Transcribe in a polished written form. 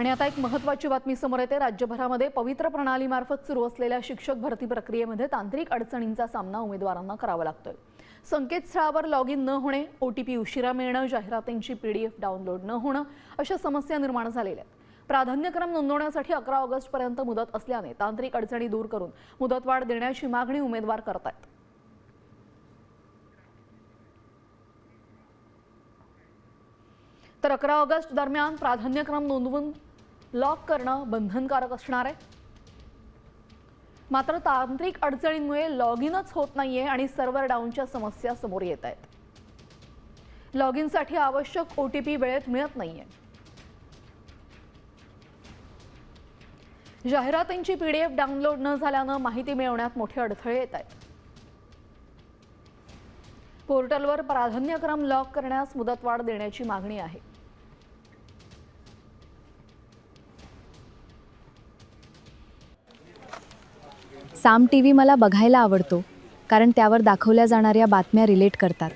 आणि आता एक महत्त्वाची बातमी समोर येते। राज्यभरामध्ये पवित्र प्रणालीमार्फत सुरू असलेल्या शिक्षक भरती प्रक्रियेमध्ये तांत्रिक अडचणींचा सामना उमेदवारांना करावा लागतोय। संकेतस्थळावर लॉग इन न होणे, OTP उशिरा मिळणे, जाहिरातींची PDF डाउनलोड न होणे अशा समस्या निर्माण झालेल्या आहेत। प्राधान्यक्रम नोंदवण्यासाठी 11 ऑगस्टपर्यंत मुदत असल्याने तांत्रिक अडचणी दूर करून मुदतवाढ देण्याची मागणी उमेदवार करतात। तर 11 ऑगस्ट दरम्यान प्राधान्यक्रम नोंदवून लॉक करणं बंधनकारक असणार आहे। मात्र तांत्रिक अडचणींमुळे लॉग इनच होत नाहीये आणि सर्व्हर डाऊनच्या समस्या समोर येत आहेत। लॉग इनसाठी आवश्यक OTP वेळेत मिळत नाहीये। जाहिरातींची PDF डाउनलोड न झाल्याने माहिती मिळवण्यात मोठे अडथळे येत आहेत। पोर्टलवर प्राधान्यक्रम लॉक करण्यास मुदतवाढ देण्याची मागणी आहे। साम टीव्ही मला बघायला आवडतो कारण त्यावर दाखवल्या जाणाऱ्या बातम्या रिलेट करतात।